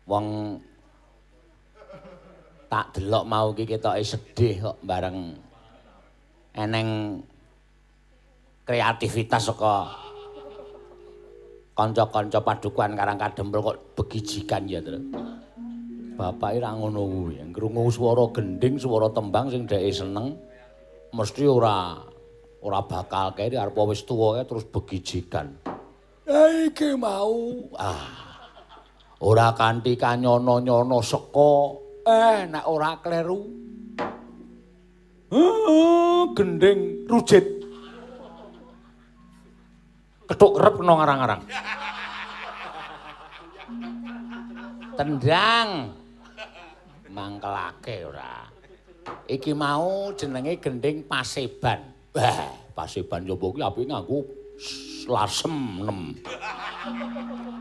Wong tak delok mau iki ketoke sedih kok bareng eneng kreativitas saka kanca-kanca padukuhan Karang Kadempel kok begijikan ya, Tru. Bapake ra ngono kuwi, krungu swara gending, swara tembang sing dheke seneng mesti ora bakal kene arep wis tuwa kae terus begijikan. Iki mau ora kanthi kanyono-nyono seka nek ora kleru. Gending rujit. Kethuk kerep kena ngarang-arang. Tendang. Mangkelake ora. Iki mau jenenge gending paseban. Wah, paseban yo kuwi apike nganggo lasem nem.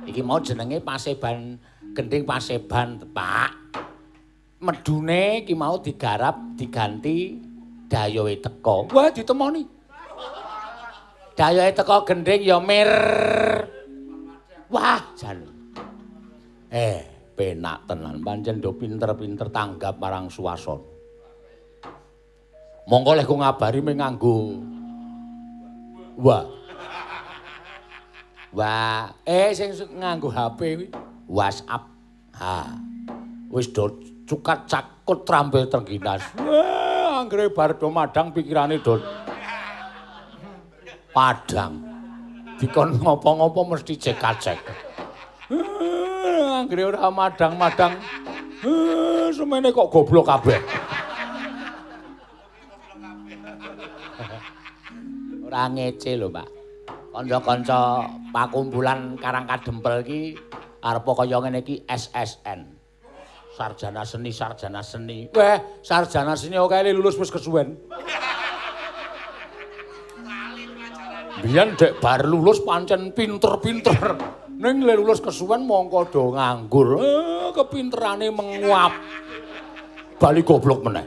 Iki mau jenenge paseban, gending paseban, Pak. Medune iki mau digarap diganti dayohe teko. Wah, ditemoni. Dayohe teko gending ya mir. Wah, jan. Penak tenan pancen do pinter-pinter tanggap marang suasana. Monggo lek ku ngabari mung nganggo wah. Sing nganggo HP kuwi WhatsApp. Wis do cukat cakut trampil tengginas. Anggere bar do madang pikirane do padang. Dikon ngopo-ngopo mesti cekacek. Anggere ora madang-madang. Semene kok goblok kabeh. Ora ngece lho, Pak. Kanca-kanca pakumpulan Karang Kadempel iki arep kaya ngene iki SSN. Sarjana seni. Sarjana seni oke lulus wis kesuwen. Biyen dek bar lulus pancen pinter-pinter. Ning le lulus kesuwen mongko do nganggur. Kepinterane menguap. Bali goblok meneh.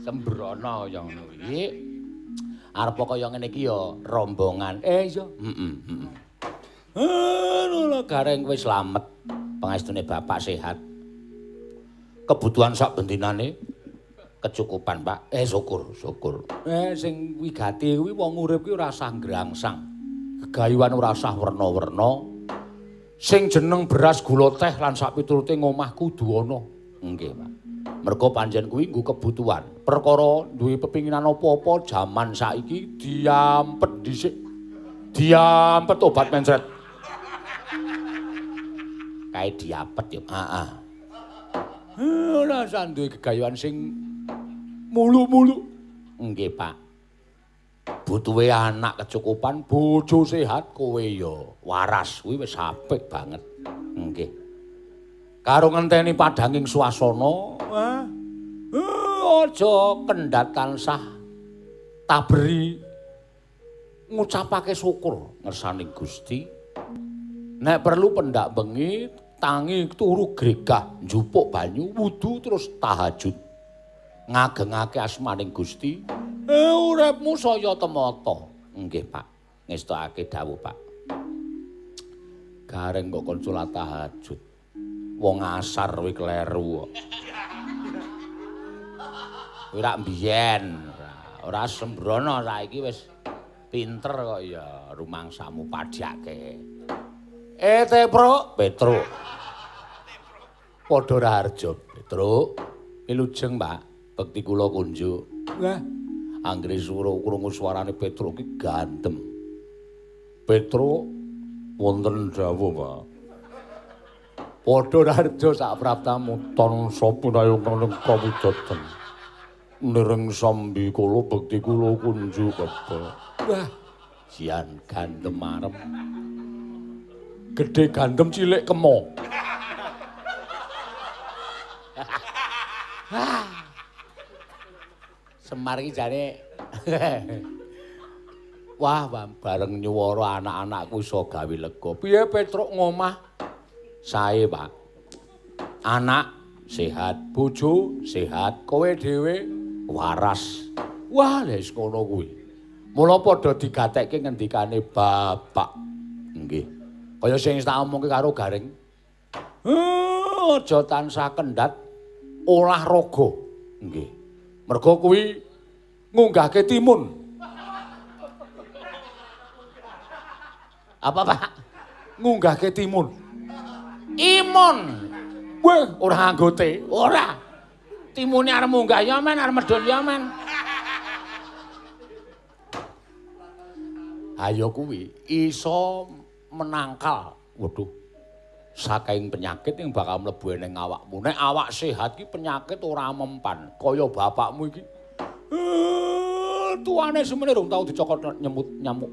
Sembrono kaya ngono iki. Arep kaya ngene iki ya rombongan. Iya. Lho gareng kowe slamet. Pangestune bapak sehat. Kebutuhan sak bendinane kecukupan, Pak. Syukur. Sing wigati kuwi wong urip kuwi ora usah ngrangsang. Gegayuhan ora usah werna-werna. Sing jeneng beras gula teh lan sak piturute ngomah kudu ana. Nggih, Pak. Mergo panjen kuwi nggo kebutuhan. Perkara duwe pepinginan apa-apa jaman saiki diampet dhisik. Diampet obat mencret. Kae diapet ya. Ora usah duwe gegayuhan sing mulu-mulu. Nggih, Pak. Butuhe anak kecukupan, bojo sehat, kowe ya waras. Kuwi wis apik banget. Nggih. Karo ngenteni padanging swasana, aja kendhat tansah taberi ngucapake syukur ngersaning Gusti. Nek perlu pendak bengi tangi turu gregah njupuk banyu wudu terus tahajud. Ngagengake asmaning Gusti. Uripmu saya temata. Nggih, Pak. Ngestokake dawuh, Pak. Gareng kok kon salat tahajud. Wong asar kuwi kleru kok. Kuwi rak mbiyen, ora sembrono saiki wis pinter kok ya rumangsamu padhake. Petruk. Padha raharja, Petruk. Ilujeng, Pak. Bekti kula kunjuk. Wah, anggere krungu suarane Petruk iki gandem. Petruk wonten dawuh, Pak. Padha raharja sak praptamu tansa punayung ning kawijaten. Nireng sambi kula bekti kula kunjuk, Bapak. Wah, sian gandem arep. Gedhe gandem cilik kemo. Semar iki jane wah bareng nyuwara anak-anakku iso gawe lega. Piye Petruk ngomah? Sae, Pak. Anak sehat, bojo sehat, kowe dhewe waras. Wah, wis ngono kuwi. Mula padha digatekke ngendikane bapak. Nggih. Kaya sing tak omongke karo Garing. Aja tansah kendhat olahraga. Nggih. Mergo kuwi ngunggahke timun. Apa, Pak? Ngunggahke timun. Imun. Weh, ora anggote, ora. Timune arep munggah ya men, arep medhun ya men. Ayo kuwi iso menangkal. Waduh. Saking penyakit yang bakal mlebu ning awakmu. Nek awak sehat ki penyakit ora mempan. Kaya bapakmu iki. Tuane semene rung tau dicokot nyamuk.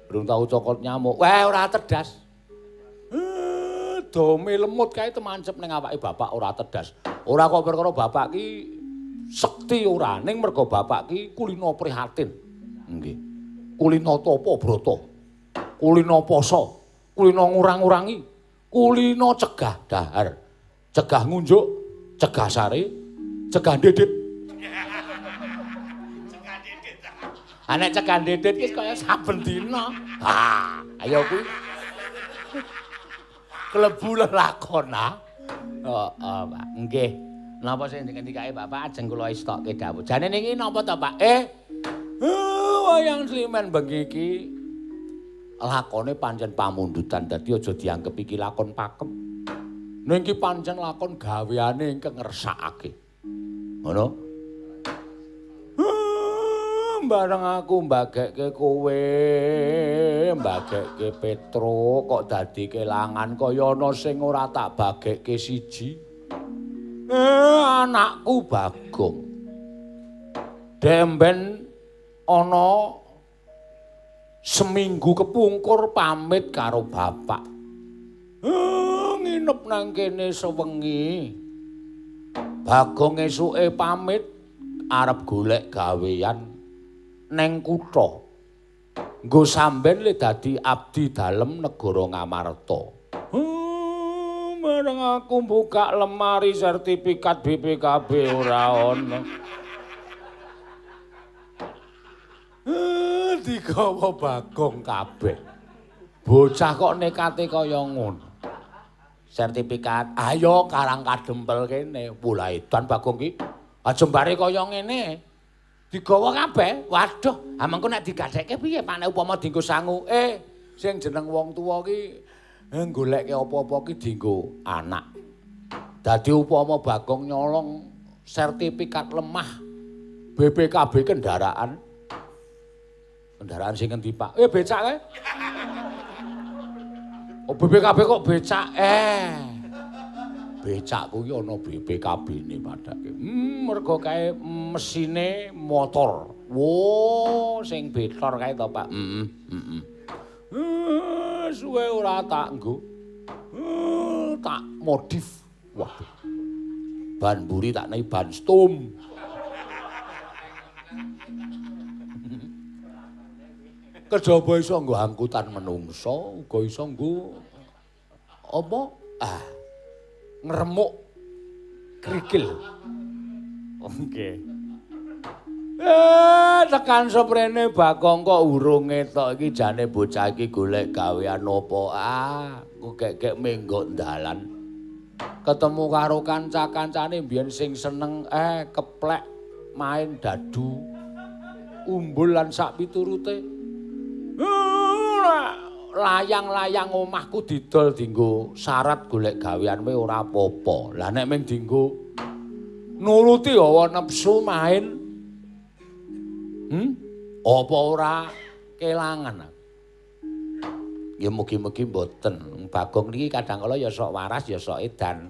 Rung tau cokot nyamuk. Wah, ora cerdas. Dome lemut kae temancep ning awake bapak ora cerdas. Ora kok perkara bapak ki sekti ora, ning mergo bapak ki kulino prihatin. Nggih. Kulino tapa brata. Kulino poso. Kulino ngurang-ngurangi, kulino cegah dahar, cegah ngunjuk, cegah sare, cegah dedet. Anek cegah dedet ki kaya saben dina. Ha, ayo kuwi. Klebu lelakon ha. Heeh, Pak. Nggih. Napa sing dikendikake Bapak ajeng kula istokke dawuh. Jane niki napa to, Pak? Wayang Sliman bengi iki lakone pancen pamundutan dadi aja dianggep iki lakon pakem. Ning iki pancen lakon gaweane ingkang ngresakake. Ngono? Bareng aku mbagekke kowe, mbagekke Petro kok dadi kelangan kaya ana sing ora tak bagekke siji. Anakku Bagong. Demben ana seminggu kepungkur pamit karo bapak. Nginep nang kene sewengi. Bagong esuke pamit arep golek gawean neng kutha. Nggo samben le dadi abdi dalem negara Ngamarta. Bareng aku buka lemari sertifikat BPKB ora ana. Digawa Bagong kabeh. Bocah kok nekate kaya ngono. Sertifikat, ayo karang kadempel kene. Pula edan Bagong ki. Aja mbare kaya ngene. Digawa kabeh. Waduh, amengko nek digadekke piye Pak nek upama dienggo sangu? Sing jeneng wong tuwa ki goleke apa-apa ki dienggo anak. Dadi upama Bagong nyolong sertifikat lemah BPKB kendaraan. Kendaraan sing ngendi, Pak? Becak kae. Oh, BPKB kok becak? Becak kuwi ana BPKB-ne padake. Mergo kae mesine motor. Wo, sing betor kae to, Pak. Suwe ora tak nggo. Tak modif. Waduh. Ban mburi tak nehi ban stum. Kejaba iso nggo angkutan menungso, uga iso nggo apa? Ngremuk krikil. Oke. Tekan seprene Bagong kok urung ngetok iki jane bocah iki golek gawean apa? Ku kek menggo dalan. Ketemu karo kanca-kancane mbiyen sing seneng keplek main dadu, umbul lan sak piturute. Layang-layang omahku didol dienggo syarat golek gawean wae ora apa-apa. Lah nek mung dienggo nuruti hawa nepsu main. Apa ora kelangan. Ya mugi-mugi mboten. Bagong niki kadang kala ya sok waras ya sok edan.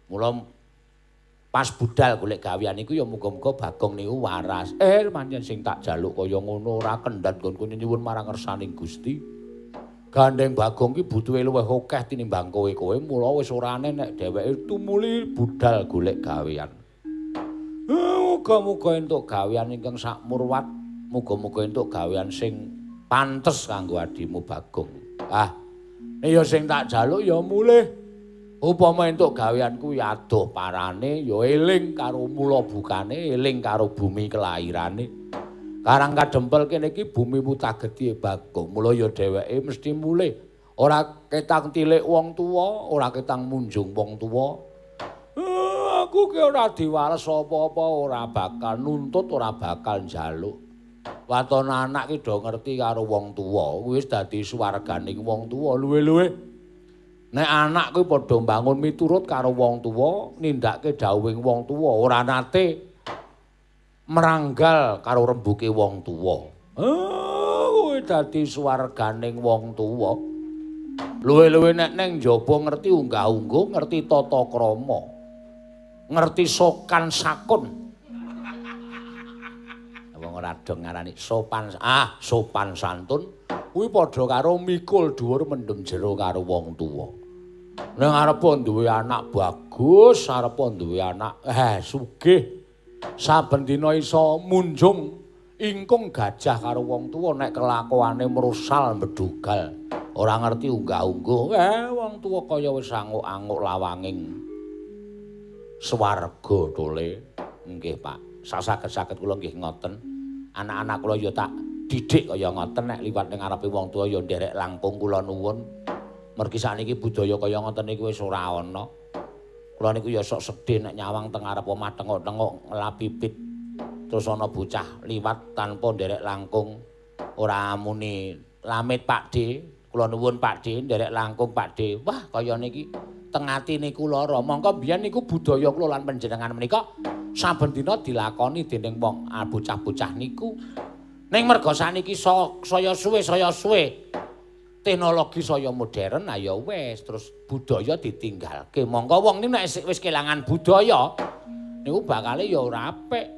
Mula pas budal golek gawean iku ya muga-muga Bagong niku waras. Pancen sing tak jaluk kaya ngono ora kendhat nggonku nyuwun marang ngersaning Gusti. Gandeng Bagong ki butuhe luwih akeh tinimbang kowe mula wis orane nek dheweke tumuli budal golek gawean. Muga-muga entuk gawean ingkang sakmurwat, muga-muga entuk gawean sing pantes kanggo adimu Bagong. Ya sing tak jaluk ya mulih Upama entuk gawean kuwi adoh parane ya eling karo mula bukane, eling karo bumi kelahirane. Karang kadempel kene iki bumi Mutagedhi Bagong. Mula ya dheweke mesti mulih. Ora ketang tilik wong tuwa, ora ketang munjung wong tuwa. Aku ki ora diwales apa-apa, ora bakal nuntut, ora bakal njaluk. Waton anak ki do ngerti karo wong tuwa, wis dadi swarganing wong tuwa luwe-luwe. Nek anak kuwi padha mbangun miturut karo wong tuwa, nindakake dawuhing wong tuwa, ora nate meranggal karo rembuke wong tuwa. Kuwi dadi swarganing wong tuwa. Luwe-luwe nek neng njaba ngerti unggah-ungguh, ngerti tata krama, ngerti sokan sakun. Wong ora dong ngarani sopan santun kuwi padha karo mikul dhuwur mendem jero karo wong tuwa. Nek arep duwe anak bagus, arep duwe anak sugih, saben dina iso munjung ingkung gajah karo wong tuwa nek kelakuane merusal bedugal, ora ngerti unggah-ungguh, wong tuwa kaya wis anguk-anguk lawanging swarga tole. Nggih, Pak. Sasaget-saget kula nggih ngoten. Anak-anak kula ya tak didik kaya ngoten nek liwat ning ngarepe wong tuwa ya nderek langkung kula nuwun. Mergi sakniki budaya kaya ngoten niku wis ora ana. Kula niku ya sok sedih nek nyawang teng arep omah tengok-tengok ngelapipit. Terus ana bocah liwat tanpa nderek langkung. Ora muni lamit Pakde, kula nuwun Pakde, nderek langkung Pakde. Wah, kaya niki teng atine kula lara. Mongko biyen niku budaya kula lan panjenengan menika saben dina dilakoni dening wong bocah-bocah niku. Ning merga saniki saya suwe teknologi saya modern ya wis terus budaya ditinggalke. Mongko wong niku nek wis kelangan budaya niku bakale ya ora apik.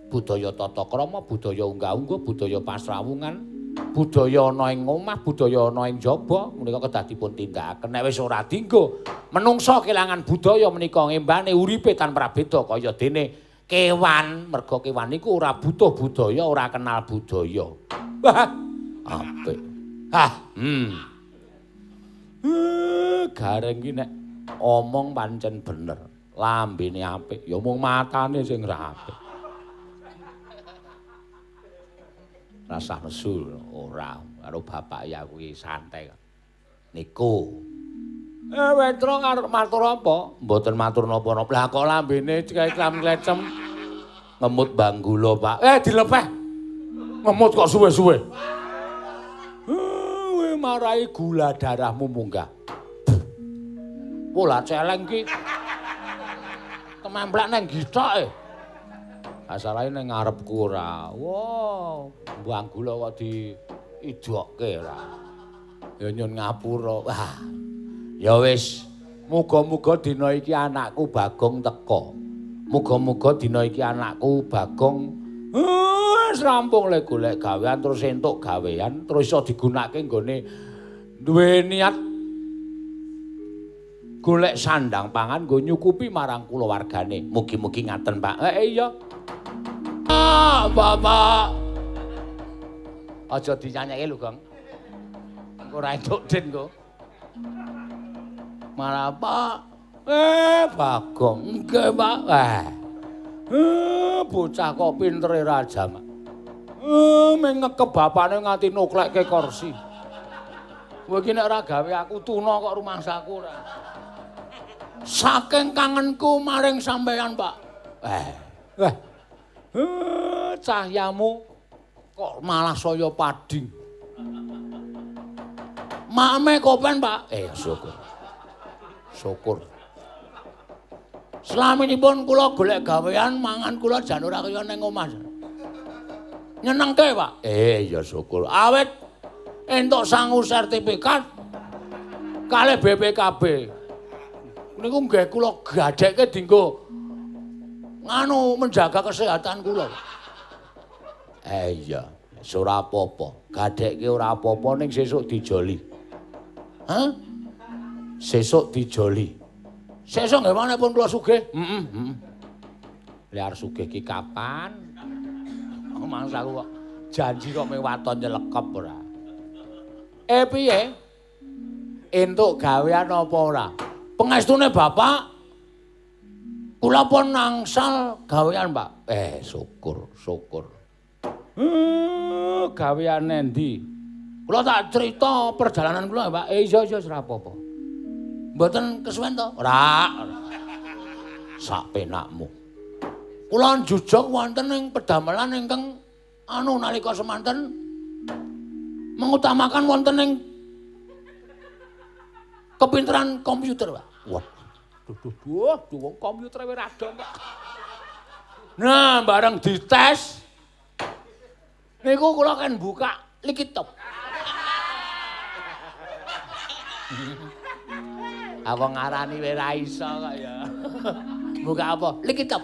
Budaya tata krama, budaya unggah-ungguh, budaya pasrawungan, budaya ana ing omah, budaya ana ing jaba menika kedah dipun tindakaken. Nek wis ora dienggo menungsa kelangan budaya menika ngembane uripe tanpa beda kaya dene kewan. Merga kewan niku ora butuh budaya, ora kenal budaya. Wah, apik. Gareng ki nek omong pancen bener, lambene apik, ya mung matane sing ra apik. Rasa nesu ora karo bapak ya kuwi santai. Niku. Wetro arep matur apa? Mboten matur napa-napa. Lah kok lambene klam-klecem ngemut banggula, Pak. Dilepeh. Ngemut kok suwe-suwe. Marai gula darahmu munggah. Pola celeng ki tememplek nang gitoke. Asalahe nang ngarepku ora. Wow, mbuang gula kok diidokke ora. Ya nyun ngapura. Wah. Ya wis, muga-muga dina iki anakku Bagong teka. Muga-muga dina iki anakku Bagong wis rampung le golek gawean terus entuk gawean terus iso digunakake nggone duwe niat golek sandang pangan nggo nyukupi marang kulawargane. Mugi-mugi ngaten, Pak. Iya. Bapak. Aja dinyanyake lho, Gong. Engko ora entuk den kok. Malah, Pak. Bagong. Nggih, Pak. Bocah kok pintere raja, Mak. Mengekep bapane nganti nuklekke kursi. Kowe iki nek ora gawe aku tuna kok rumangsaku ora. Saking kangenku maring sampeyan, Pak. Cahyamu kok malah saya pading. Makme kopen, Pak. Syukur. Syukur. Selaminipun kula golek gawean mangan kula jan ora kaya ning omah. Nyenengke, Pak. Ya syukur. Awit entuk sangu sertifikat kalih BPKB. Niku nggih kula gadekke dienggo menjaga kesehatan kula. Iya, ora apa-apa. Gadekke ora apa-apa ning sesuk dijoli. Sesuk dijoli. Sesuk nggih manepun kula sugih. Liar sugih ki kapan? Mangsaku kok janji kok mewaton nyelekep ora. Piye? Entuk gawean apa ora? Pengestune Bapak kula pun nangsal gawean, Pak. Syukur. Gawean endi? Kula tak cerita perjalanan kula, Pak. Iya ora apa-apa. Mboten kesuwen to? Ora. Sak penakmu. Kula njujug wonten ing pedamelan ingkang nalika semanten mengutamakan wonten ing kepinteran komputer, Pak. Waduh, wong komputer wis rada, Pak. Nah, bareng dites niku kula kan buka Likitop. Apa ngarani wis ra iso kok ya. Buka apa? Likitop.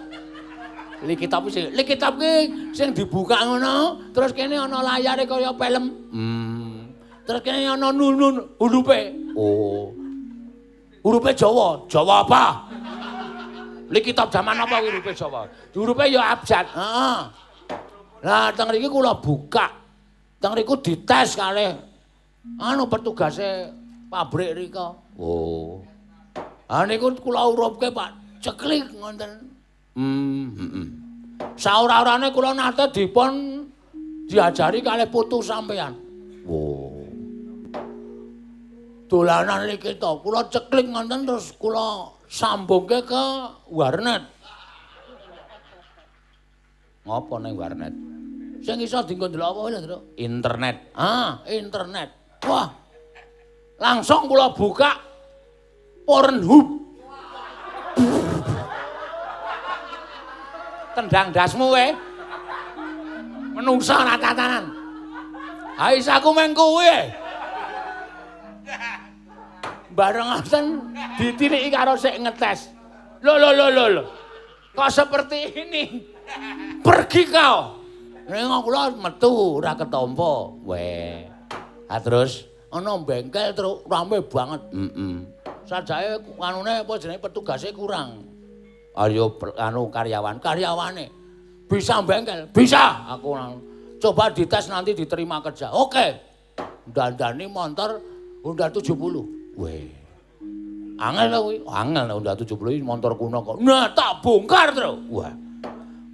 Likitop ki sing dibuka ngono, terus kene ana layare kaya film. Terus kene ana nun hurufe. Oh. Hurufe Jawa. Jawa apa? Likitop zaman apa hurufe Jawa? Hurufe ya abjad. Heeh. Lah teng mriki kula buka. Teng mriku dites kalih petugase pabrik rika. Oh. Niku kula urupke, Pak. Ceklik ngoten. Saora-orane kula nate dipun diajari kalih putu sampean. Oh. Dolanan iki to, kula ceklik ngoten terus kula sambungke ke warnet. Ngopo ning warnet? Sing iso dienggo ndelok apa lho, Nduk? Internet. Internet. Wah. Langsung kula buka Pornhub. Tendang dasmu we. Menungsa ora tatanan. Ha isaku meng kuwi. Bareng ngoten ditiliki karo sik ngetes. Lho. Kok seperti ini? Pergi kau. Ning kula metu ora ketampa. Weh. Ha terus ana bengkel terus rame banget. Sajake anune apa jenenge petugase kurang. Ayo karyawane bisa bengkel, bisa. Aku coba dites nanti diterima kerja. Oke. Dandani motor Honda 70. Weh. Angel to kuwi. Angel Honda 70 iki motor kuno kok. Nah, tak bongkar terus. Wah.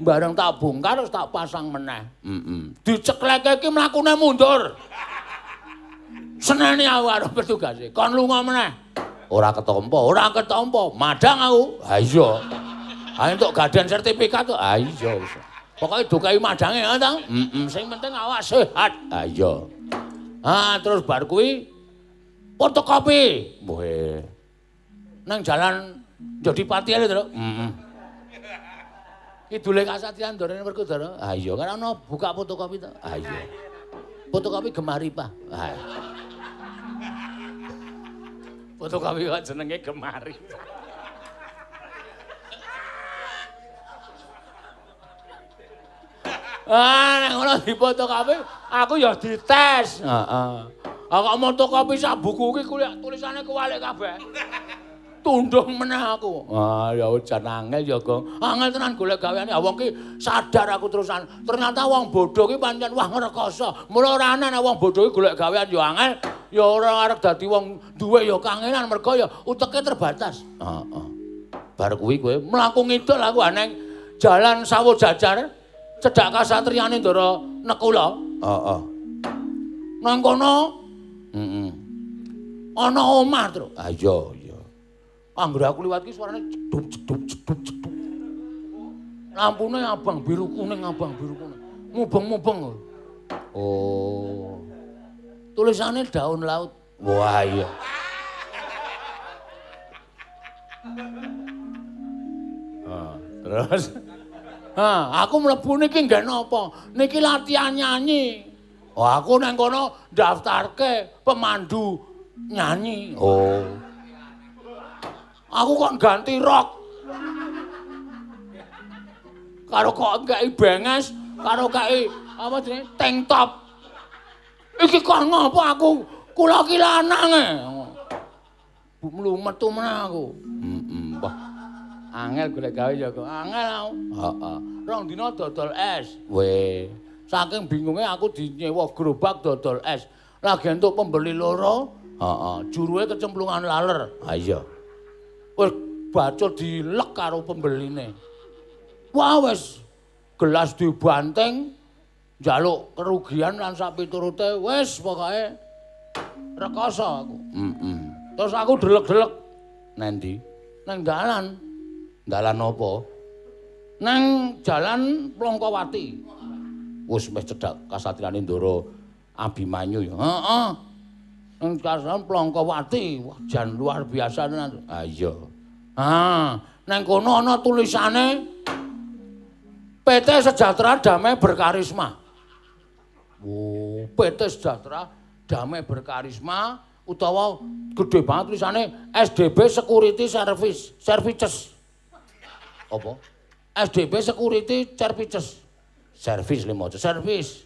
Bareng tak bongkar terus tak pasang meneh. Dicekleke iki mlakune mundur. Seneni aku karo petugase. Kon lunga meneh. Ora ketampa. Madang aku. Ha iya. Ha entuk gaden sertifikat kok. Ha iya wis. Pokoke dukai madange ha ta? Sing penting awak sehat. Ha iya. Terus bar kuwi fotokopi. Weh. Nang jalan Jodipati ae to. Kidule Kasatian Dorene Werkudara. Ha iya kan ana buka fotokopi to. Ha iya. Fotokopi Gemaripah. Ha. Fotokopi kok jenenge Gemaripah. Nek ngono difotokopi, aku ya dites. Heeh. Kok fotokopi sak buku iki tulisane kuwalik kabeh. Tundung meneh aku. Ya jan angel ya, Gong. Angel tenan golek gaweane. Wong ki sadar aku terusan. Ternyata wong bodho ki pancen wah ngrekoso. Mula ora ana nek wong bodho ki golek gawean ya angel, ya ora arep dadi wong duwe ya kangenan mergo ya uteke terbatas. Heeh. Bar kuwi kowe mlaku ngidul aku aneng jalan Sawo Jajar. Cedhak Kasatriyane Ndara Nekula. Heeh. Nang kono ana omah, Tru. Ah iya. Anggere aku liwat ki suarane jeduk. Lampune abang biru kuning. Mubeng. Oh. Tulisane daun laut. Wah iya. Terus aku mlebu niki nggen apa? Niki latihan nyanyi. Aku nang kono daftarke pemandu nyanyi. Oh. Aku kok ganti rock. Karo kok ngeki benges, karo kaki apa jenenge? Tank top. Iki kok ngopo aku? Kula ki lanange. Mlumet meneh aku. Wah. Angel golek gawe ya kok. Angel aku. Heeh. Rong dina dodol es. Weh. Saking bingunge aku dinyewa gerobak dodol es. Lagi entuk pembeli loro. Heeh. Juruhe kecemplungan laler. Ha iya. Wis bacul dilek karo pembeline. Wah wis gelas dibanting njaluk kerugian lan sak piturute wis pokoke rekoso aku. Terus aku delek-delek nendi? Nang dalan. Dalan apa? Nang jalan Plongkowati. Wis cedhak kasatriyan Ndara Abimanyu ya. Heeh. Nang jalan Plongkowati, wah jan luar biasa tenan. Ah iya. Nang kono ana tulisane PT Sejahtera Damai Berkarisma. Oh, PT Sejahtera Damai Berkarisma utawa gede banget tulisane SDB Security Services. Apa? SDB Security Services. Service le maca service.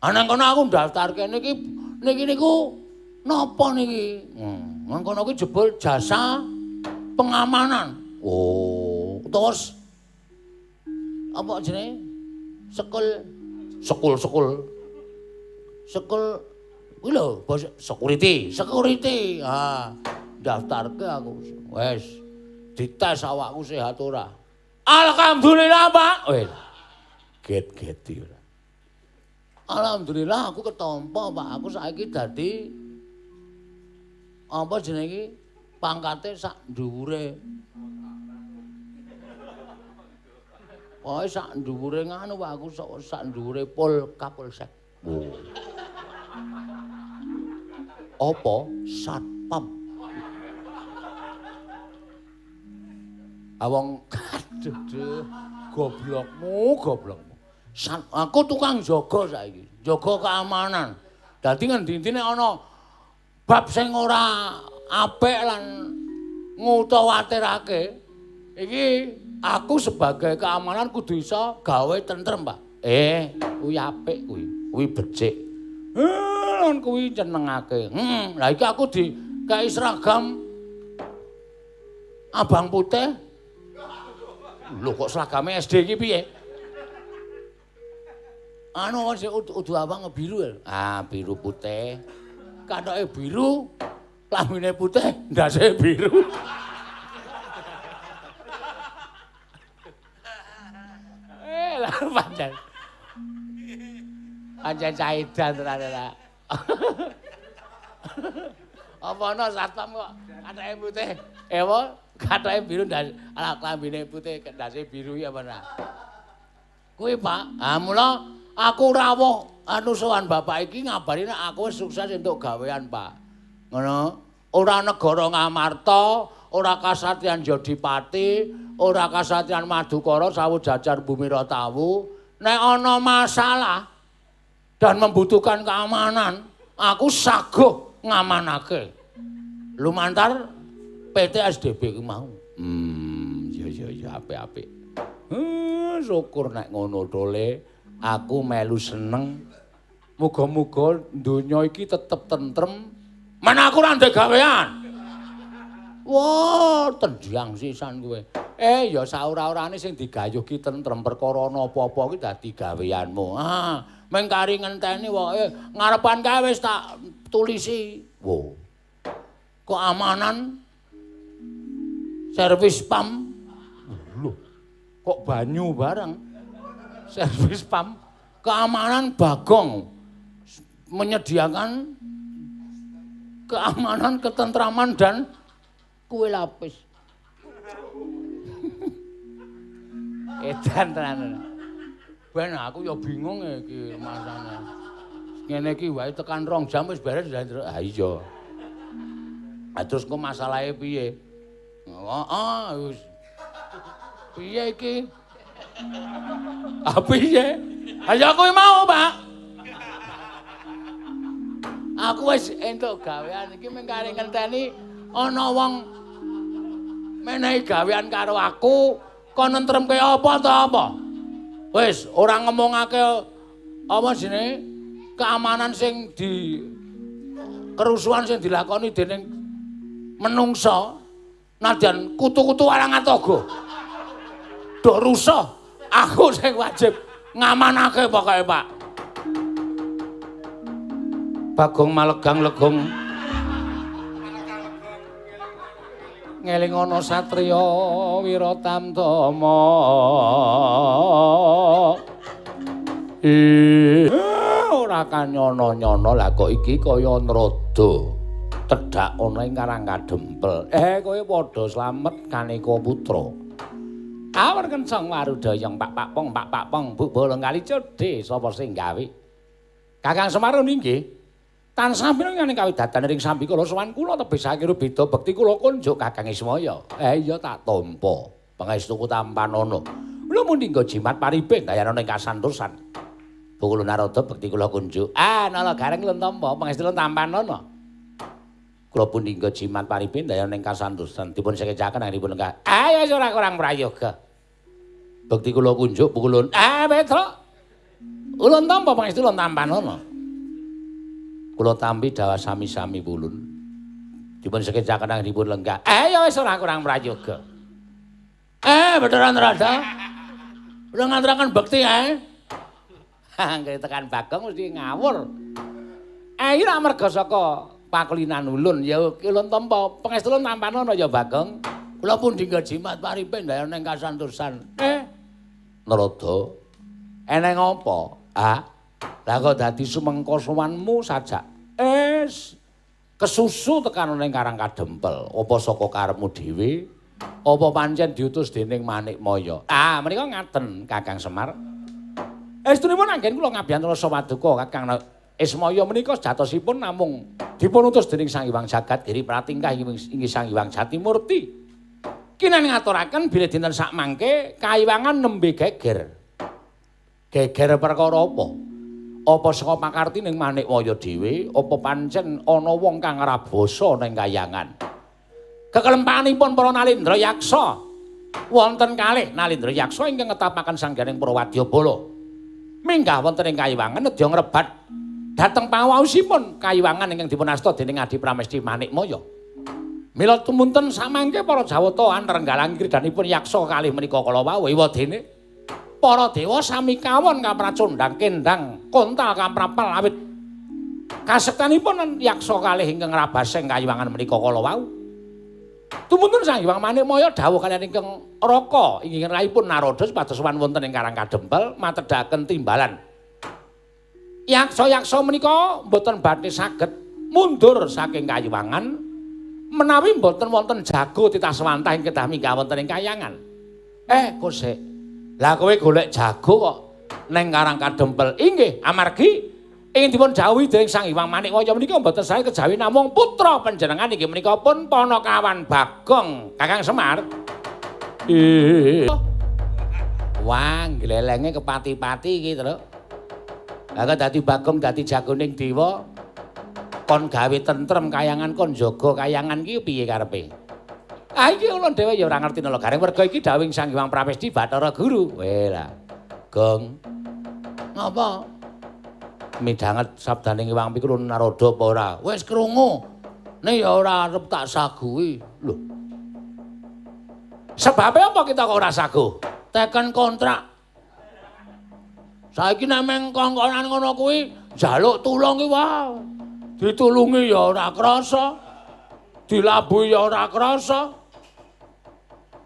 Nang kono aku ndaftarke niki niku napa niki? Nang kono kuwi jebul jasa pengamanan. Oh, terus apa jenenge? Sekul kuwi lho, bos security. Daftarke aku. Wes dites awakku sehat ora. Alhamdulillah, Pak. Wes. Get-geti ora. Alhamdulillah aku ketampa, Pak. Aku saiki dadi apa jenenge iki? Pangkate sak dhuwure. Oh, sak dhuwure nganu Pak, aku sak dhuwure Kapolsek. Oh. Apa? Satpam. Awang aduh goblokmu. Aku tukang jaga saiki, jaga keamanan. Dadi ngendi-endine ana bab sing ora apik lan ngutawatirake. Iki aku sebagai keamanan kudu iso gawe tentrem, Pak. Kuwi apik kuwi. Kuwi becik. Lan kuwi nyenengake. Lah iki aku dikei seragam abang putih. Lho kok seragame SD iki piye? Anu wis udu abang biru. Biru putih. Kathoke biru, lambene putih, ndase biru. Lah pancen. Pancen caidan tenan. Apa ana satpam kok kathoke putih? Apa? Kathoke biru ndas lambene putih, ndase biru ya apa nah. Kuwi Pak, mula aku rawuh sowan bapak iki ngabari nek aku wis sukses entuk gawean, Pak. Ngono. Ora negara ngamarta, ora kasatriyan Jodipati, ora kasatriyan Madukara sawu jajar bumi Ratawu. Nek ana masalah dan membutuhkan keamanan, aku saguh ngamanake. Lumantar PT SDB ku mau. Ya apik-apik. Syukur nek ngono tole. Aku melu seneng. Muga-muga donya iki tetep tentrem. Men aku ora ndek gawean. Wah, tendiang sisan kowe. Ya saora-orane sing digayuh ki tentrem perkara napa-apa ki dadi gaweanmu. Meng kari ngenteni wae ngarepan kae wis tak tulisi. Wo. Keamanan servis PAM. Lho, kok banyu bareng? Servis PAM, keamanan Bagong menyediakan keamanan, ketentraman dan kue lapis. Edan tenan. Ben aku ya bingung iki masane. Ngene iki wae tekan 2 jam wis beres. Iya. Terus kok masalahe piye? Wis. Piye iki? Piye? Ayo kowe mau, Pak. Aku wis entuk gawean iki mung kare ngenteni ana wong menehi gawean karo aku, kon nentremke apa ta apa? Wis ora ngomongake apa jenenge keamanan sing kerusuhan sing dilakoni dening menungsa nadyan kutu-kutu warang atogo. Dok rusuh, aku sing wajib ngamanake pokoke, Pak. Bagong Malegang Legong. ngelingono satriya Wiratamtama. Ora kanyono-nyono lah kok iki kaya nrada tedhak ana ing Karangkadempel. Kowe padha slamet Kaneka Putra. Awar kenceng warudayang Pak Pong Bu bolong kali cedhe sapa sing gawe. Kakang Semar nggih. Tansah pinengan ing kawidadan ring sambi kula sowan kula tebisake beda bekti kula kunjuk Kakang Ismaya. Iya tak tampa. Pangestuku tampanana. Lha mundi nggo jimat paribing gayana ning kasantosan. Bukul Narada bekti kula kunjuk. Nala gareng lun tampa pangestu lun tampanana. Kula pundi nggo jimat paribing gayana ning kasantosan dipun sekecaken anggenipun ka. Ya ora kurang prayoga. Bekti kula kunjuk pukulun. Petruk. Ulun tampa pangestu lun tampanana. Kula tampi dawa sami-sami pulun. Dipun sekecaken anggenipun lenggah. Ya wis ora kurang prayoga. Beneran rada. Udah ngaturaken bekti Anggere tekan Bagong mesti ngawur. Iki ra merga saka paklinan ulun ya ulun tampa pangestu ulun tampanana ya Bagong. Kula pun dinggo jimat paripin daya ning kasantosan. Narada. Eneng apa? Lah kok dadi sumengko sowanmu sajak. Kesusu tekan ning Karangkadempel. Apa saka karepmu dhewe? Apa pancen diutus dening Manikmaya? Menika ngaten Kakang Semar. Estunipun anggen kula ngabiyantara sawaduka Kakang Ismaya menika sejatosipun namung dipun utus dening Sang Hyang Jagat Giri Pratingkah inggih Sang Hyang Jatimurti. Kinani ngaturaken bilih dinten sak mangke kayiwangan nembe geger. Geger perkara apa? Apa saka pakarti ning Manikmaya dhewe, apa pancen ana wong kang ngrabasa ning kayangan? Kekelempanipun para Nalindra Yaksa wonten kalih Nalindra Yaksa ingkang ngetapaken sangganing para wadyabala. Minggah wonten ing kayiwangan nedya ngrebat dhateng pawaosipun kayiwangan ingkang dipunasta dening Adi Pramesti Manikmaya. Mila tumunten samangke para Jawata anrenggalang kridanipun Yaksa kalih menika kala wau ewadene para dewa sami kawon kapracundang kendang kontal kamprapal awit kasektanipun Yaksa kalih ingkang ngrabasing kayiwangan menika kala wau. Tumunten Sang Hyang Manikmaya dawuh kaliyan ingkang Raka inggih raipun Narada supados sowan wonten ing Karangkadempel matedhaken timbalan. Yaksa-yaksa menika mboten badhe saged mundur saking kayiwangan menawi mboten wonten jago titah swantah ing kedah minggah wonten ing kayangan. Kosek. Lah kowe golek jago kok ning Karangkadempel. Inggih amargi ingin dipun jauhi dening Sang Hyang Manikmaya menika mboten sae kejawi namung putra panjenengan inggih menika pun Panakawan Bagong Kakang Semar. Wah, glelenge kepati-pati iki, Tru. Lah kok dadi Bagong dadi jagoning dewa kon gawe tentrem kayangan kon jaga kayangan iki piye karepe? Iki ulun dhewe ya ora ngerti nala gareng merga iki dawuhing Sang Hyang Pramesti Bathara Guru. Lah, Gong. Ngapa? Midhanget sabdaning Hyang Pikulun Narada apa ora? Wis krungu. Nek ya ora arep tak saguhi. Lho. Sebabe apa kita kok ora saguh? Teken kontrak. Saiki nek meng kongkonan ngono kuwi njaluk tulung ki wae. Ditulungi ya ora krasa. Dilabuhi ya ora krasa.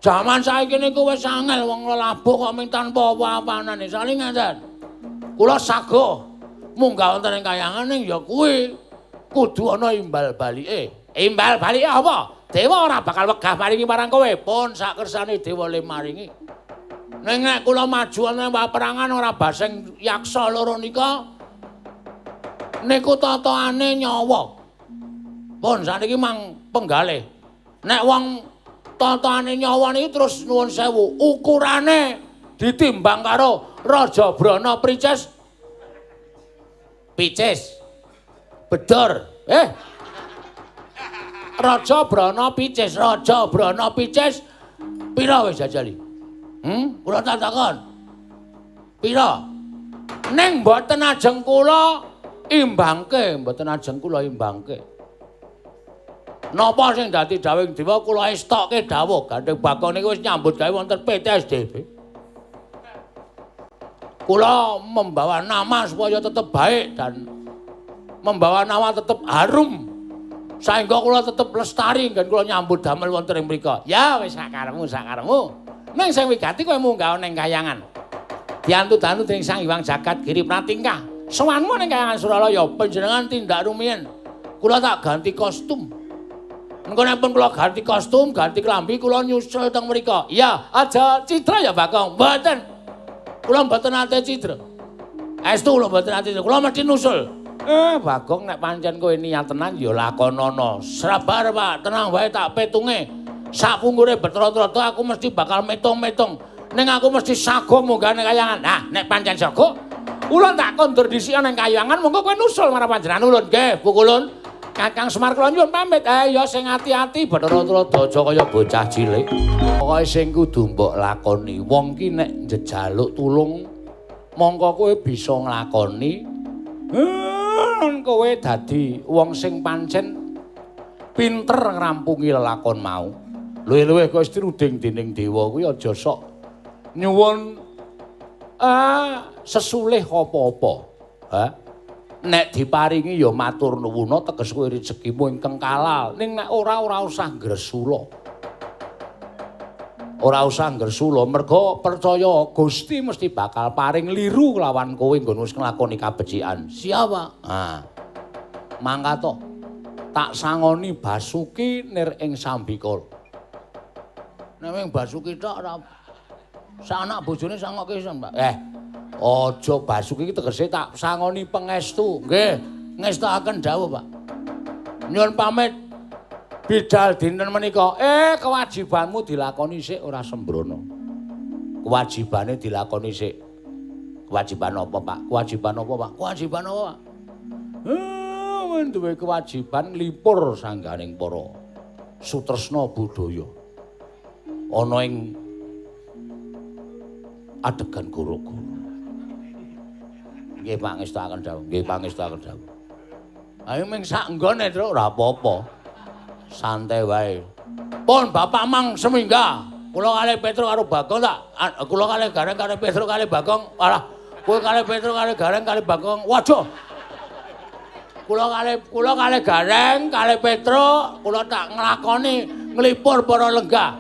Jaman saiki niku wis angel wong labuh kok ming tanpa apa-apane. Saling ngaten. Kula saguh munggah wonten ing kayangan ning ya kuwi kudu ana imbal balike. Imbal balike apa? Dewa ora bakal wegah maringi marang kowe. Pun sak kersane dewa le maringi. Ning nek kula maju ana peperangan ora basing yaksa loro nika niku tataane nyawa. Pun sakniki mang penggalih. Nek wong tataane nyawa niki terus nuwun sewu ukurane ditimbang karo Raja Brana Prices. Pices. Bedor. Raja Brana Pices, Raja Brana Pices. Pira wis jajali? Kula tak takon. Pira? Ning mboten ajeng kula imbangke, mboten ajeng kula imbangke. Napa sing dadi dawuhing dewa kula estokke dawuh Gandeng Bagong niku wis nyambut gawe wonten PTSDB. Kula membawa nama supaya tetap baik dan membawa nama tetap harum Saengga kula tetep lestari nggen kula nyambut damel wonten ing mriku. Ya wis sakarepmu. Ning sing wigati kowe munggah ning kayangan. Diantu-dantu dening Sang Hyang Jagat Giri Pratingkah. Sowanmu ning kayangan Suralaya panjenengan tindak rumiyin. Kula tak ganti kostum. Engko nek pun kula ganti kostum, ganti klambi kula nyusul teng mriku. Iya, aja citra ya Bagong. Mboten. Kula mboten ate citra. Estu kula mboten ate citra. Kula mesti nusul. Bagong nek pancen kowe niat tenan ya lakonono. Sabar, Pak. Tenang wae tak petunge. Sak pungkure betrot-roto aku mesti bakal metung-metung. Ning aku mesti sago munggah ning kayangan. Nah, nek pancen sago, ulun tak kondur dhisik ning kayangan monggo kowe nusul marang panjenengan ulun. Nggih, Bu Kulun. Kakang Semar kula nyuwun pamit. Ya sing ati-ati betrot-roto aja kaya bocah cilik. Pokoke sing kudu mbok lakoni wong ki nek njejaluk tulung mongko kowe bisa nglakoni. Kowe dadi wong sing pancen pinter ngrampungi lelakon mau. Luwih-luwih kowe struding dening dewa kuwi aja sok nyuwun sesulih apa-apa. Nek diparingi ya matur nuwuna teges kowe rezekimu ingkang kalal. Ning nek ora usah gresula. Ora usah gresula merga percaya Gusti mesti bakal paring liru kelawan kowe nggon wis nglakoni kabecikan. Siap, Pak. Mangkato tak sangoni Basuki nir ing Sambikala. Nek wing Basuki tok ora sanak bojone sangoke pisan, Pak. Aja Basuki iki tegese tak sangoni pangestu. Nggih, ngestakaken dawuh, Pak. Nyuwun pamit bidal dinten menika. Kewajibanmu dilakoni sik ora sembrono. Kewajibane dilakoni sik. Kewajiban apa, Pak? Kewajiban apa, Pak? Kewajiban apa, Pak? Duwe kewajiban lipur sangganing para sutresna budaya. Ana ing adegan guru-guru. Nggih pangestakaken dawuh, nggih pangestakaken dawuh. Ayo ming sak nggone, Truk, ora apa-apa. Santai wae. Pun Bapak Mang semingga. Kula kalih Petro karo Bagong tak. Kula kalih Gareng karo Petro kalih Bagong. Alah, kowe kalih Petro kalih Gareng kalih Bagong. Waduh. Kula kalih Gareng kalih Petro, kula tak nglakoni nglipur para lenggah.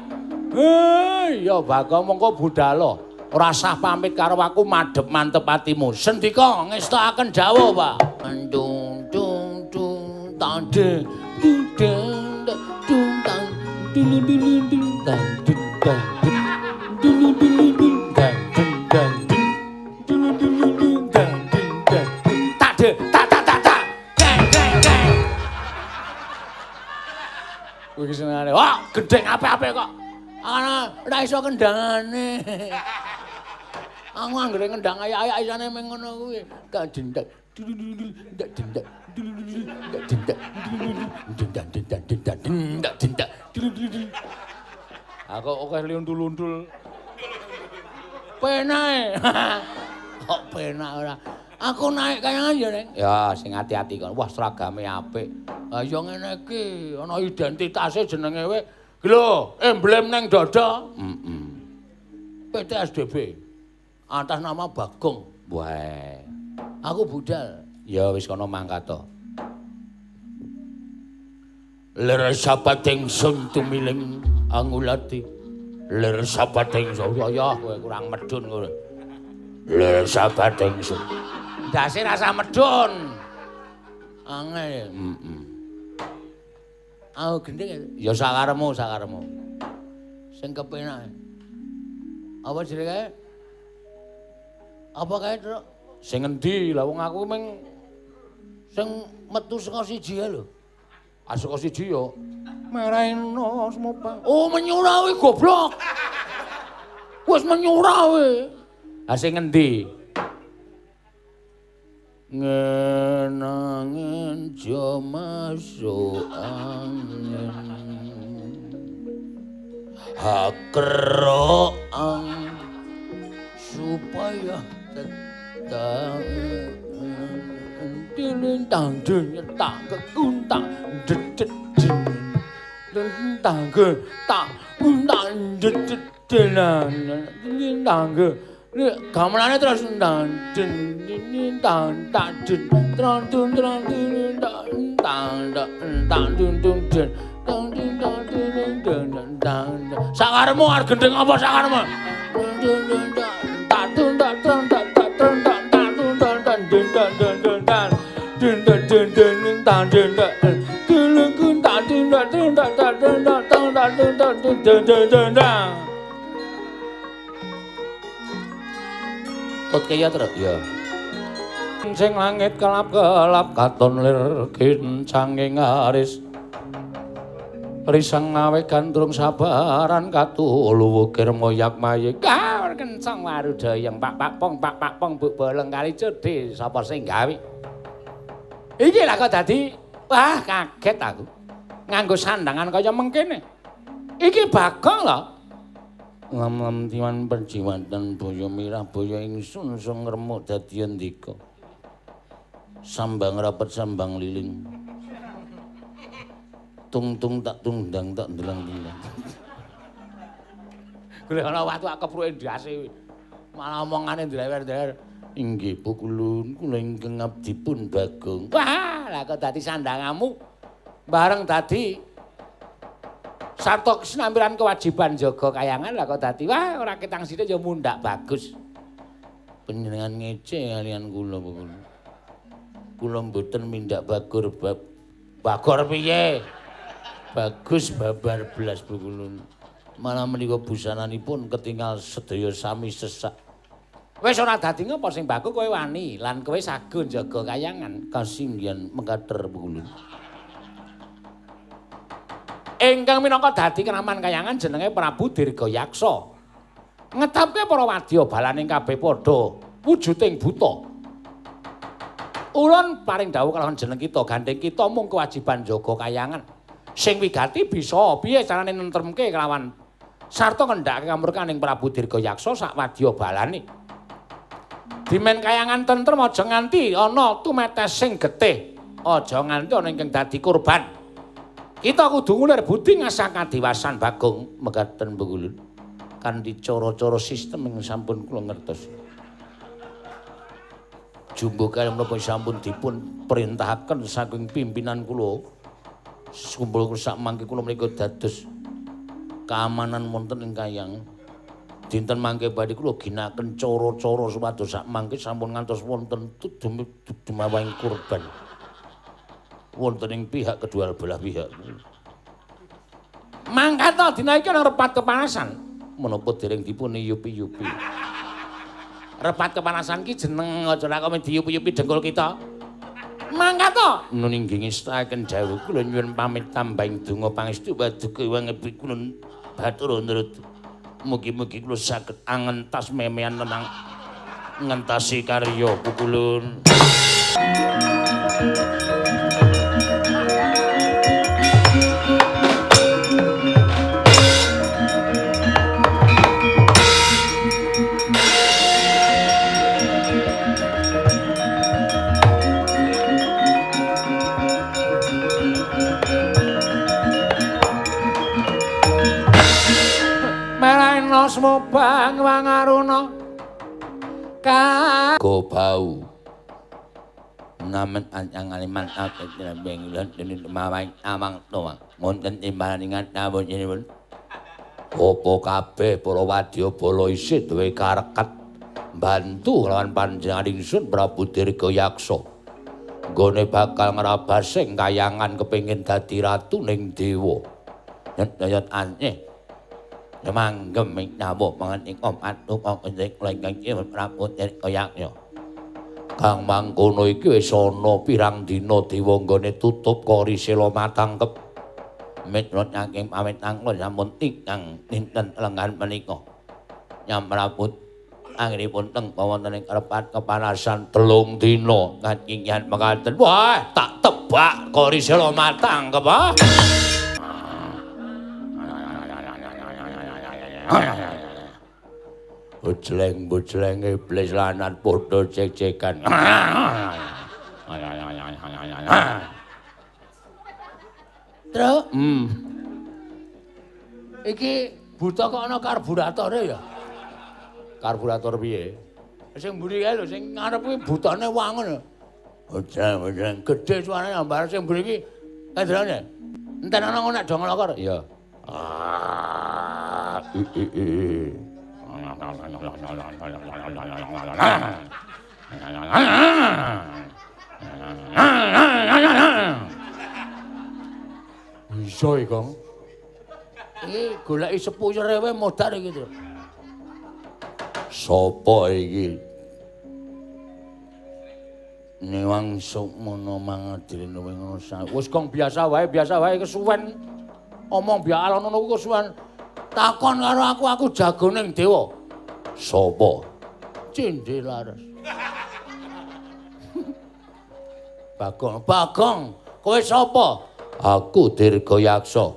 Iya Bagong mongko budhal. Ora sah pamit karo aku madhep mantep atimu. Sendika ngestakaken dawuh, Pak. Dung dung dung tang de dung dung tang dulu tang tang dulu tang tang dulu tang tang tak de tak geng geng geng. Kuwi senengane. Wah, gedeng apik-apik kok. Ana ora iso kendangane. Aku anggere ngendang ayak-ayak isane meng ngono kuwi. Gak dendak. Ndak dendak. Ndak dendak. Ndak dendak. Aku akeh liundul-undul. Penae. Kok penak ora. Aku naik kayangan ya, Neng. Ya, sing ati-ati kon. Wah, seragame apik. Ha ya ngene iki, ana identitase jenenge kowe. Lho, emblem neng dada. PTSDB. Atas nama Bagong. Wah. Aku budal. Ya wis kono mangkat to. Ler sabating sun tumiling angulati. Ler sabating sun. Ya kowe kurang medun kowe. Ler sabating sun. Dase rasa medun. Angel. Aku gendeng ya sakaremu. Sing kepenak. Apa jenenge? Apa kae, Truk? Sing endi? Lah wong aku meng sing metu saka siji lho. Saka siji ya Meraino semopa. Oh, menyurah kowe goblok. Wis menyurah kowe. Ha sing endi? Ngenangin jo masuk angin hakeroan supaya tetap dilintang nyetak kekuntang dedet lintang ke tak untang dedet lintang ke gamelane terus ndang den tak den tron tak Sakaremu arep gendeng apa sakaremu? Tot kaya terus ya. Sing langit kelap-kelap katon lir kincanging aris. Risang ngawe gandrung sabaran katulu wukir moyak mayik. Gaur kencang warudayang pak pong buk boleng kali cedhi sapa sing gawe. Iki lha kok dadi wah kaget aku. Nganggo sandangan kaya mengkene. Iki Bagong lho. Ngam-ngam tiwan perjiwatan boyo mirah boyo ingsun sung ngremuk dadi ndika. Sambang rapet sambang liling. Tung-tung tak tungdang tak ndelang-ndelang. Golek ana watu kepruke ndase. Malah omongane ndrewer-ndrewer. Inggih pukulun kula ingkang abdipun Bagong. Wah, lah kok dadi sandangamu bareng dadi sarta sinambiran kewajiban jaga kayangan lah kok dadi wah ora ketang sithik ya mundak bagus. Panjenengan ngece kalian kula kula. Kula mboten mindak bagor bagor piye? Bagus babar belas bukulun. Malah menika busananipun ketinggal sedaya sami sesak. Wis ora dadi ngapa sing baku kowe wani lan kowe sago jaga kayangan kasinggihan mengkater bukulun. Ingkang minangka dadi kenaman kayangan jenenge Prabu Dirgayaksa. Ngetapke para wadya balaning kabeh padha wujuding buta. Ulun paring dawuh kalawan jeneng kita gandeng kita mung kewajiban jaga kayangan. Sing wigati bisa piye carane nentremke kelawan sarta ngendhake kamurkaning Prabu Dirgayaksa sak wadya balane. Dimen kayangan tentrem aja nganti ana tumetes sing getih. Aja nganti ana ingkang dadi kurban. Kita kudu ngulir budi ngasah kadiwasan Bagong mekaten Bengkulun. Kanthi cara-cara sistem ing sampun kula ngertos. Jumbo kalih menapa sampun dipun perintahaken saking pimpinan kula. Kumpul sak mangke kula menika dados keamanan wonten ing kayang. Dinten mangke badhe kula ginaken cara-cara supados sak mangke sampun ngantos wonten dumawahing kurban. Wonten ing pihak kedua belah pihak. Mangkata dina iki ana repat kepanasan menapa dereng dipun yupi-yupi. Repat kepanasan ki jeneng aja kok diyupi-yupi dengkul kita. Mangkata nun inggih ngestaken dawuh kula nyuwun pamit tambahing donga pangestu paduka wangebi kula batur nurut. Mugi-mugi kula saged angentas memean menang ngentasi karya pukulun. Semobang wangaruna kago bau namen anyang aliman akeh bengulan dening mawang amang toang wonten timbalan ingat nawon jenipun apa kabeh para wadya bala isih duwe karekat bantu lawan panjenengan ingsun Prabu Dirgayaksa nggone bakal ngrabasing kayangan kepengin dadi ratu ning dewa nyet anyeh manggem namo mangan ing omat kok entek lengkang Prabu Dirgayaksa. Kang mangkono iki wis ana pirang dina dewa nggone tutup Karisela matangkep. Miturut saking pamit angkul sampun ingkang dinten lengan menika. Nyam Prabu anggenipun teng wonten ing repat kepanasan 3 dina katingihan mekaten. Wah, tak tebak Karisela matangkep. Bojleng iblis lanat padha cek-cekan. Truk. Iki buta kok ana karburatore ya? Karburator piye? Sing mburi kae lho sing ngarep kuwi butane wangun. Ujang gede suarane ambar sing mriki. Kadrane. Enten ana ngono nek do nglokor. Iya. Iso iki, Kang. Iki goleki sepuyere wae modar iki, Tru. Sopo iki? Niwang sukmono mangadilene ngono sae. Wis Kang biasa wae kesuwen. Omong biak alon ngono ku kesuwen. Takon karo aku jagoning dewa. Sopo? Cindhe laras. Bagong, kowe sapa? Aku Dirgayaksa.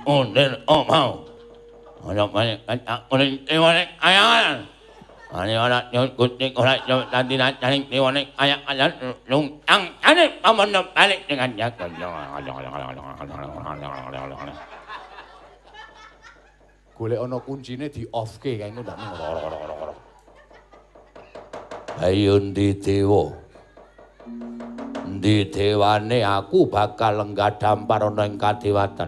Unin omau. Ana banyak unin ewane ayangan. Ani ora kutik ora nanti nanti ewane ayangan lung ane amono balik dengan jaga. Golek ana kuncine di off-ke kae ndak ngono. Ayo ndi dewa. Ndi dewane aku bakal nggadhampar ana ing kadewatan.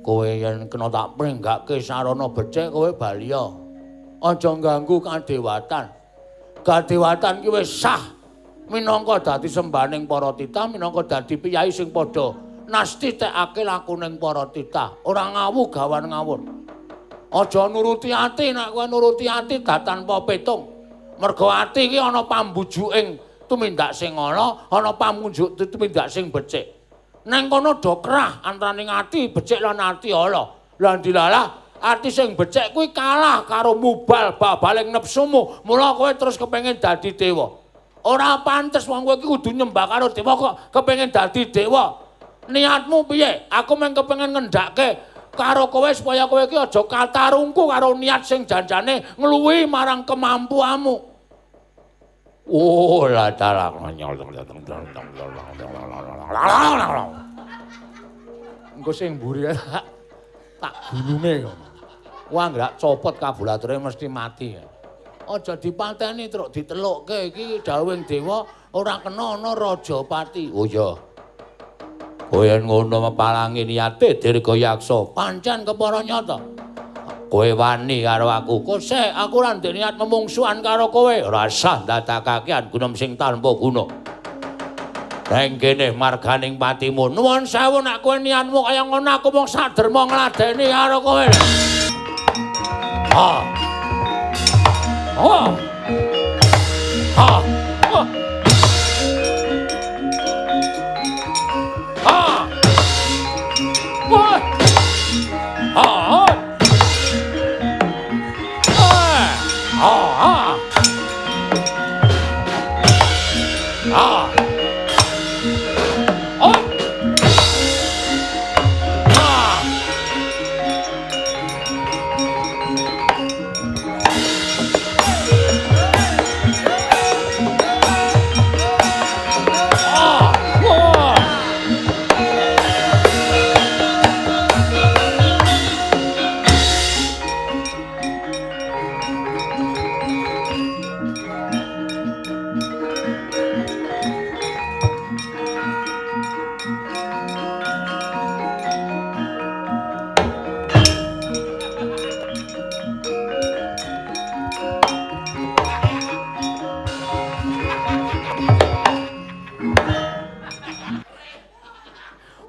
Kowe yen kena tak prenggake sarana becik kowe baliya. Aja ganggu kadewatan. Kadewatan ki wis sah minangka dadi sembaning para titah, minangka dadi piyai sing padha nastithekake lakuning para titah. Ora ngawu gawan ngawur. Aja nuruti ati, nek kowe nuruti ati dak tanpa petung. Mergo ati iki ana pambujuking tumindak sing ana pamunjuk tumindak sing becik. Nang kono do krah antaraning ati becik lan ati ala. Lah dilalah ati sing becik kuwi kalah karo mubal babaling nepsumu. Mula kowe terus kepengin dadi dewa. Ora pantes wong kowe iki kudu nyembah karo dewa kok kepengin dadi dewa. Niatmu piye? Aku mung kepengin ngendhake karo kowe supaya kowe iki aja katarungku karo niat sing janjane ngluwihi marang kemampuanmu. Oh, la dalak. Engko sing mburi tak gulume kok. Wah, nggak copot kabulature mesti mati. Aja dipateni truk ditelukke iki dawuhing dewa ora kena ana rajapati. Oh iya. Kowe ngono mepalangi niate Dirgayaksa. Pancen kepara nyata. Kowe wani karo aku. Kosek aku ora ndek niat memungsuhan karo kowe. Ora sah ndadakakean gunem sing tanpa guna. Neng kene marganing patimu. Nuwun sewu nek kowe niatmu kaya ngono aku mung saderma ngladeni karo kowe. Ha. Oh. Ha. Oh. Ha. Wah. Ha.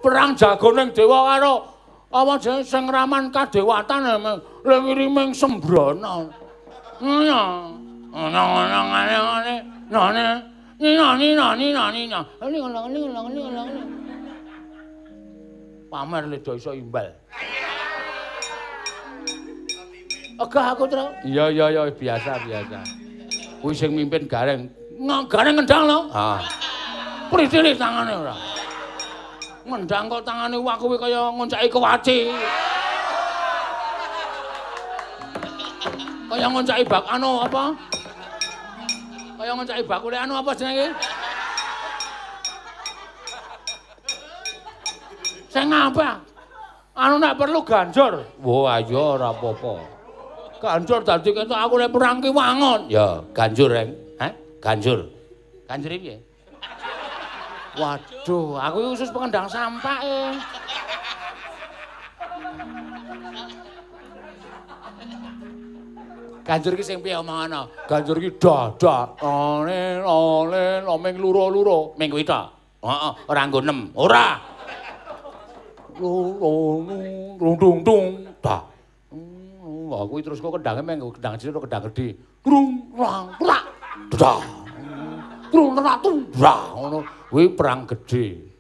Perang jagoning dewa karo apa jeneng sing raman kadewatan lengiriming sembrana. Iya. Pamer le iso imbal. Agak aku terus. Iya biasa. Kuwi sing mimpin gareng. Gareng ngendang lho. Heeh. Pritili tangane ora. Ngendang kok tangane wak kuwi kaya ngoncaki kewaci. Kaya ngoncaki bak anu apa? Kaya ngoncaki bakule anu apa jenenge? Sing apa? Anu nek perlu ganjur. Wah, ayo ora apa-apa. Ganjur dadi ketok aku nek perang ki wangun. Ya, ganjur, Reng. Hah? Ganjur. Ganjur piye? Waduh, aku iki khusus pengendang sampah Ganjur ki sing piye omongana? Ganjur ki dadak olen ming luro-luro, ming kuwi tok. Heeh, ora nggo 6. Ora. Rung dung dah. Wah, kuwi terus kok kendange meng kendang cilik kendang gedhe. Rung rang rak. Dah. Rung rak tung. Dah, ngono. Kuwi perang gedhe.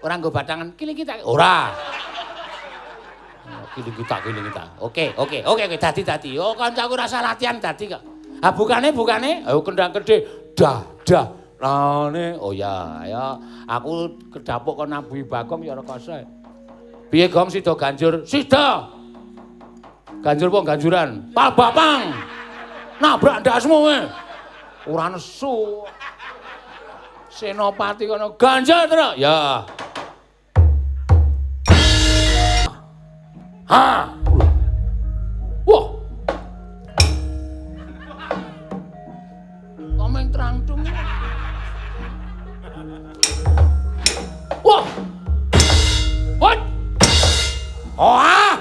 Ora nggo batangan kiling kita. Ora. Kiling kita. Oke, dadi. Oh, kancaku rasa latihan dadi kok. Ah, bukane. Ayo kendang gedhe. Dah. Lane, oh ya. Aku kedapuk kon nabuhi Bagong ya ora kose. Piye Gong sida ganjur? Sida. Ganjur apa ganjuran? Pabapang. Nabrak ndasmu kowe. Ora nesu. Senopati kono ganjur terus. Ya. Ha. Wah. Komeng trangtung. Wah. What? Oh ah.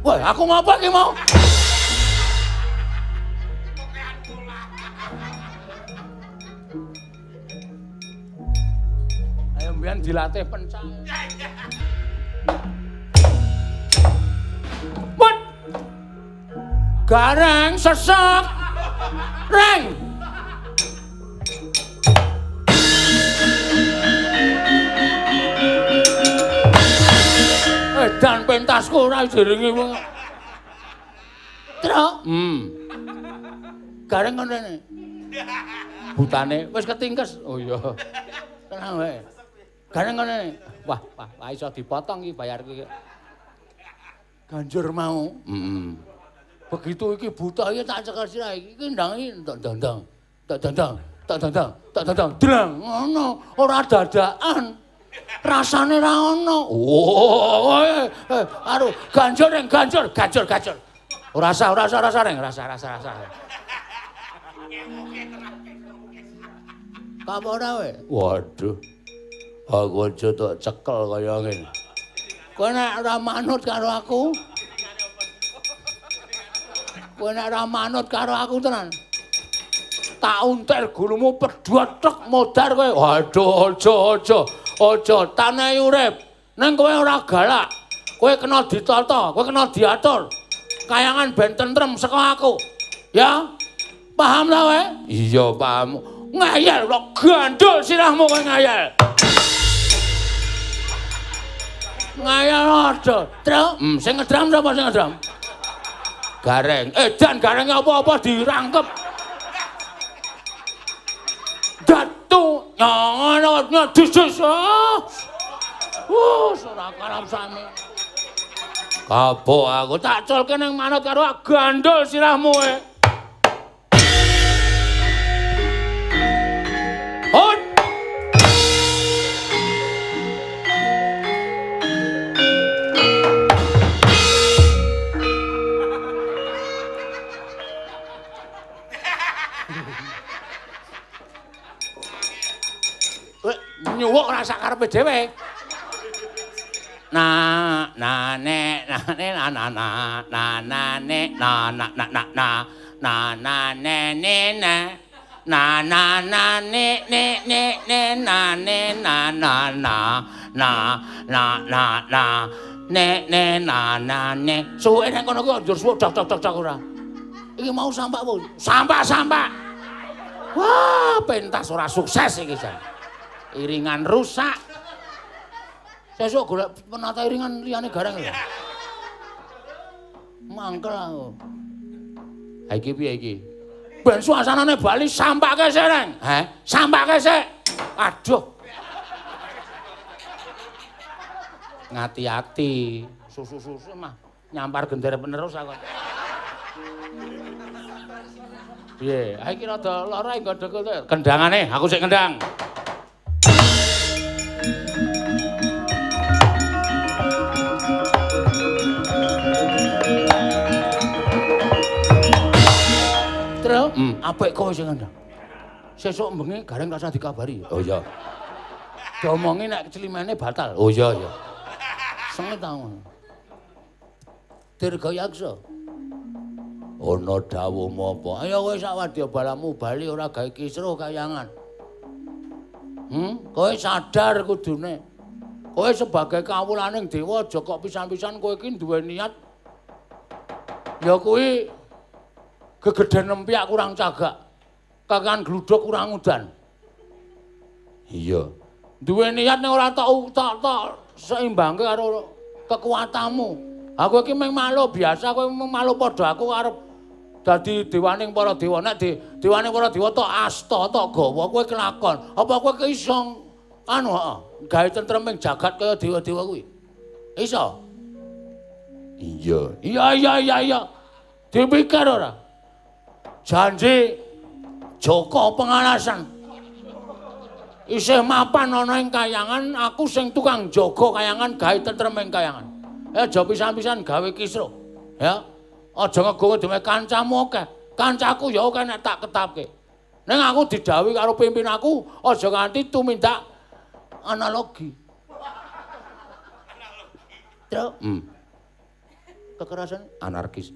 Woi, aku mau apa ki mau? Ayo mbiyen dilatih pencang. Mut. Gareng sesek. Reng. Dan pentasku ora jeringe wong. Truk. Gareng ngene. Butane wis ketingkes. Oh iya. Tenang wae. Gareng ngene. Wah, iso dipotong iki bayar iki. Ganjur mau. Begitu iki buta iki tak cekel sirah iki ndang iki ndang. Tak dandang. Drang ngono, ora dadakan. Rasane ra ono. Oh, aduh, ganjur. Ora rasa reng, rasa. Kapora we? Waduh. Aku aja tok cekel kaya ngene. Kowe nek ora manut karo aku, tenan. Tak unter gulumu pedhotok modar kowe. Waduh, aja tanai urip. Neng kowe ora galak. Kowe kena ditata, kowe kena diatur. Kayangan ben tentrem saka aku. Ya? Paham ta kowe? Iya, paham. Ngayal kok gandul sirahmu kowe ngayal. Ngayal aja. Truk, sing ngedram sapa sing ngedram? Gareng. Dan gareng apa-apa dirangkep. Datu ngono disus. Ora karep sami. Kapok aku tak culke ning manut karo gandul sirahmu kowe. Hot. Nyuwuk ora sak karepe dhewe. Suwe nang kono kuwi njur suwuk dak ora. Iki mau sampah apa? Sampah. Wah, pentas ora sukses iki jan. Iringan rusak. Sesuk golek penata iringan liyane gareng lho. Mangkel aku. Ha iki piye iki? Ben suasanane Bali sampake sik, Reng. Sampake sik. Aduh. Ngati-ati. Susu-susu mah nyampar gender penerus aku. Piye? Ha iki rada lara engko dekul kendangane, aku sik kendang. Terus, apik kowe sing kendang. Sesuk bengi gareng rasa dikabari. Oh iya. Diomongi nek kecelimene batal. Oh iya iya. Senget ta ngono. Dirgayaksa. Ana dawuhmu apa? Ayo kowe sak wadya balamu bali ora gawe kisruh kayangan. Kowe sadar kudune. Kowe sebagai kawulaning dewa aja kok pisan-pisan kowe iki duwe niat. Ya kuwi gegeden nempiak kurang cagak. Kakan gluduk kurang udan. Iya. Duwe niat nek ora tok seimbangke karo kekuatanmu. Aku iki mung makhluk biasa, kowe mung makhluk padha aku arep dadi dewaning para dewa. Nek dewaning para dewa tok asta, tok gawa, kowe kelakon. Apa kowe iso gawe tentreming jagat kaya dewa-dewa kuwi? Iso? Iya. Iya. Dipikir ora? Janji Joko Pengalasan. Isih mapan ana ing kayangan, aku sing tukang jaga kayangan gawe tentreming kayangan. Aja pisan-pisan gawe kisruh. Ya. Aja ngegowo dhewe kancamu akeh. Kancaku ya akeh nek tak ketapke. Ning aku didhawuhi karo pimpinanku aja nganti tumindak analogi. Terus kekerasan anarkis.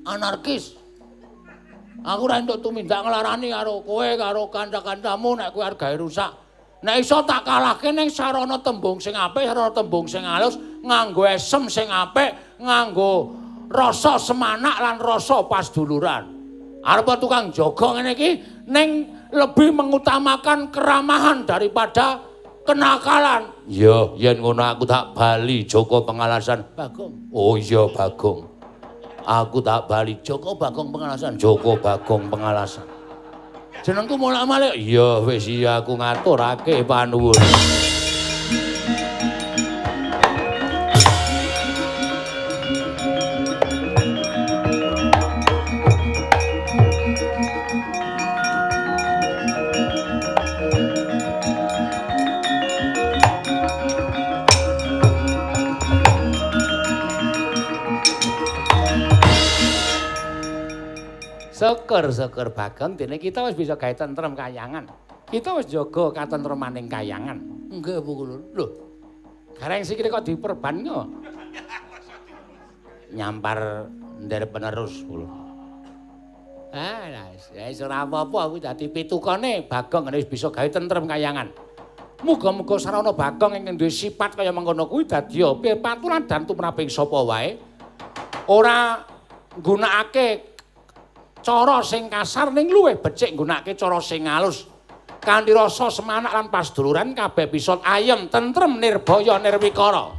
Aku ora entuk tumindak nglarani karo kowe karo kanca-kancamu nek kowe arep gawe rusak. Nek iso tak kalahke ning sarana tembung sing apik, sarana tembung sing alus, nganggo esem sing apik, nganggo rasa semanak lan rasa pasduluran. Arep tukang jaga ngene iki ning lebih mengutamakan keramahan daripada kenakalan. Iya, yen ngono aku tak bali Joko Pengalasan. Bagong. Oh iya Bagong. Aku tak bali Joko Bagong Pengalasan. Joko Bagong Pengalasan. Jenengku mulak-malik. Iya wis iya aku ngaturake panuwun. Syukur Bagong dene kita wis bisa gawe tentrem kayangan. Kita wis jaga katentremaning kayangan. Nggih Bu Kulur. Lho. Gareng sikile kok diperban kok. Nyampar nder penerus Kulur. Wis ora apa-apa aku dadi pitukane Bagong wis bisa gawe tentrem kayangan. Muga-muga sarana Bagong ing duwe sifat kaya mengkono kuwi dadi paturan dan tumraping sapa wae ora nggunakake cara sing kasar ning luwih becik nggunakake cara sing alus. Kanthi rasa semanak lan pasduluran kabeh bisa ayem, tentrem, nirbaya, nirwikara.